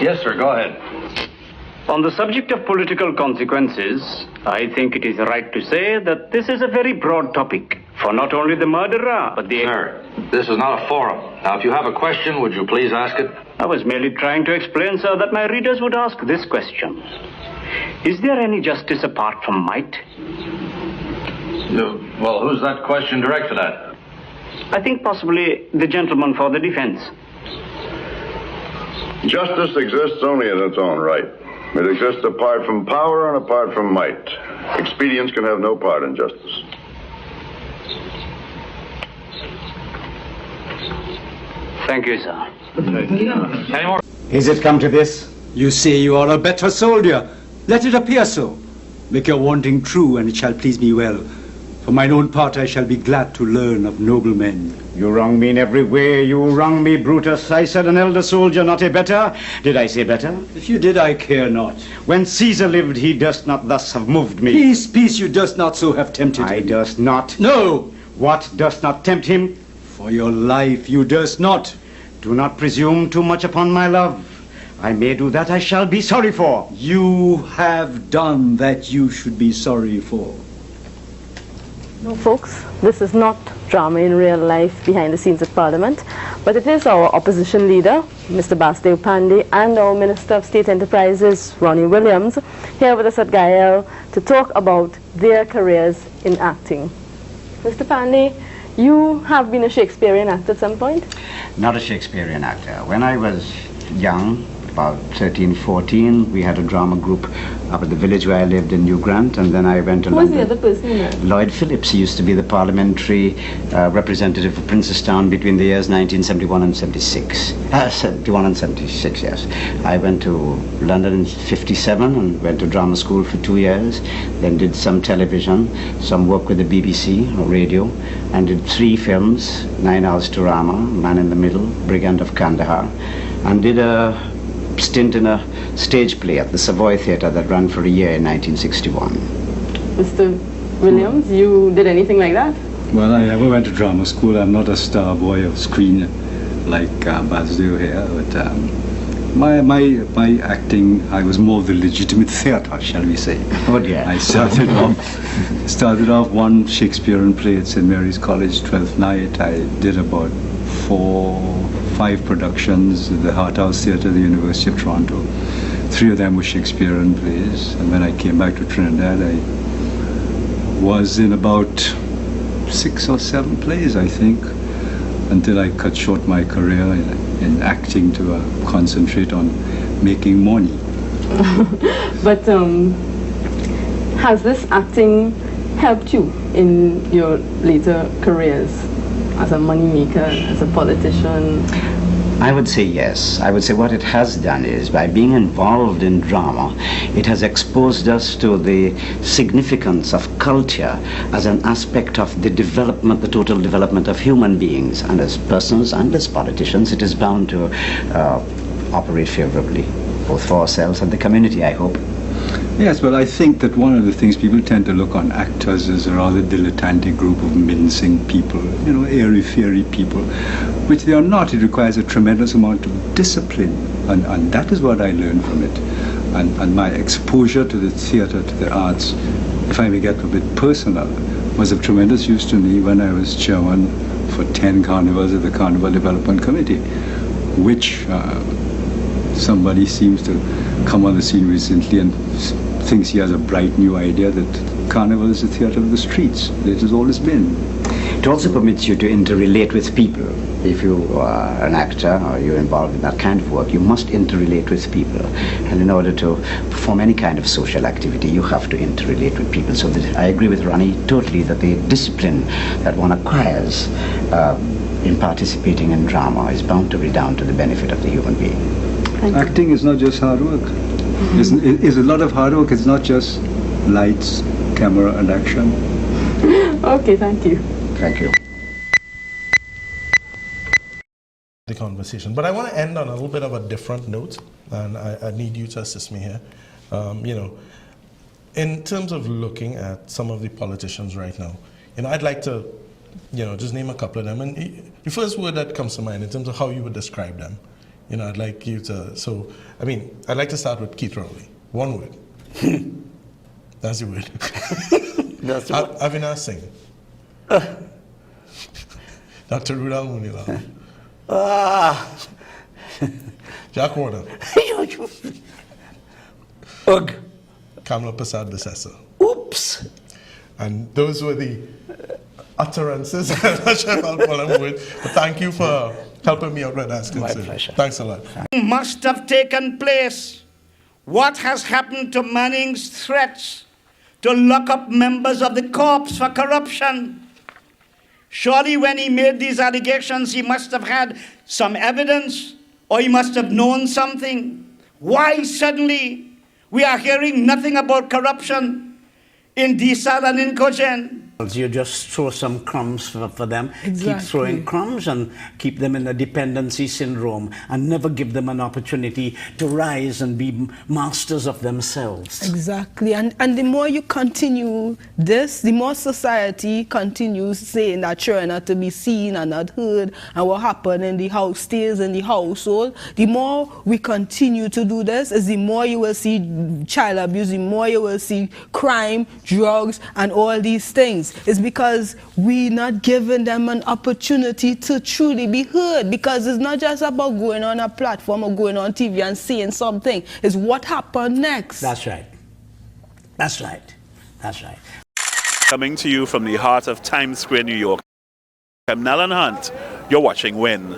Yes, sir, go ahead. On the subject of political consequences, I think it is right to say that this is a very broad topic for not only the murderer, but the... Sir, this is not a forum. Now, if you have a question, would you please ask it? I was merely trying to explain, sir, that my readers would ask this question. Is there any justice apart from might? Well, who's that question directed at? I think possibly the gentleman for the defense. Justice exists only in its own right. It exists apart from power and apart from might. Expedience can have no part in justice. Thank you, sir. Any more? Is it come to this? You say you are a better soldier. Let it appear so. Make your wanting true, and it shall please me well. For mine own part, I shall be glad to learn of noble men. You wrong me in every way. You wrong me, Brutus. I said an elder soldier, not a better. Did I say better? If you did, I care not. When Caesar lived, he durst not thus have moved me. Peace, peace, you dost not so have tempted I him. durst not. No! What dost not tempt him? For your life, you durst not. Do not presume too much upon my love. I may do that I shall be sorry for. You have done that you should be sorry for. No, folks, this is not drama in real life behind the scenes at Parliament, but it is our opposition leader, Mr. Basdeo Panday, and our Minister of State Enterprises, Ronnie Williams, here with us at Gael to talk about their careers in acting. Mr. Panday, you have been a Shakespearean actor at some point? Not a Shakespearean actor. When I was young, about 13, 14, we had a drama group up at the village where I lived in New Grant, and then I went to London. Who was the other person in that? Lloyd Phillips. He used to be the parliamentary representative for Princestown between the years 1971 and 76. 71 and 76, yes. I went to London in 57 and went to drama school for 2 years, then did some television, some work with the BBC or radio, and did 3 films, 9 Hours to Rama, Man in the Middle, Brigand of Kandahar, and did a stint in a stage play at the Savoy Theatre that ran for a year in 1961. Mr. Williams, you did anything like that? Well, I never went to drama school. I'm not a star boy of screen like Basdeo here, but my acting, I was more the legitimate theatre, shall we say. Oh dear. I started off one Shakespearean play at St. Mary's College, 12th night. I did about 4-5 productions at the Hart House Theatre at the University of Toronto. 3 of them were Shakespearean plays, and when I came back to Trinidad, I was in about 6 or 7 plays, I think, until I cut short my career in acting to concentrate on making money. But has this acting helped you in your later careers? As a money maker, as a politician? I would say yes. I would say what it has done is, by being involved in drama, it has exposed us to the significance of culture as an aspect of the development, the total development of human beings. And as persons and as politicians, it is bound to operate favorably, both for ourselves and the community, I hope. Yes, well, I think that one of the things people tend to look on actors as a rather dilettantic group of mincing people, you know, airy-fairy people, which they are not. It requires a tremendous amount of discipline, and that is what I learned from it. And my exposure to the theatre, to the arts, if I may get a bit personal, was of tremendous use to me when I was chairman for 10 carnivals of the Carnival Development Committee, which somebody seems to come on the scene recently and thinks he has a bright new idea that Carnival is the theatre of the streets. It has always been. It also permits you to interrelate with people. If you are an actor or you're involved in that kind of work, you must interrelate with people. And in order to perform any kind of social activity, you have to interrelate with people. So that I agree with Ronnie totally that the discipline that one acquires in participating in drama is bound to redound to the benefit of the human being. Acting is not just hard work. It's a lot of hard work. It's not just lights, camera, and action. Okay, thank you. Thank you. The conversation, but I want to end on a little bit of a different note, and I need you to assist me here. You know, in terms of looking at some of the politicians right now, you know, I'd like to, you know, just name a couple of them. And the first word that comes to mind in terms of how you would describe them You know, I'd like you to, so, I mean, I'd like to start with Keith Rowley. One word. That's your word. That's what? Avinash Singh. Dr. Rudal Munila. Jack Warner. Ugh. Kamala Prasad Bissessa. Oops. And those were the utterances. I'm not sure if I'll call them words, but thank you for helping me out with that. My pleasure. Thanks a lot. Must have taken place. What has happened to Manning's threats to lock up members of the corps for corruption? Surely when he made these allegations, he must have had some evidence, or he must have known something. Why suddenly we are hearing nothing about corruption in Diesel and in Cogen? You just throw some crumbs for them, Exactly. Keep throwing crumbs and keep them in a dependency syndrome and never give them an opportunity to rise and be masters of themselves. Exactly, and the more you continue this, the more society continues saying that you're not to be seen and not heard, and what happened in the house stays in the household. The more we continue to do this, is the more you will see child abuse, the more you will see crime, drugs, and all these things. It's because we're not giving them an opportunity to truly be heard, because it's not just about going on a platform or going on TV and saying something. It's what happened next. That's right. That's right. That's right. Coming to you from the heart of Times Square, New York, I'm Nalan Hunt. You're watching WIN.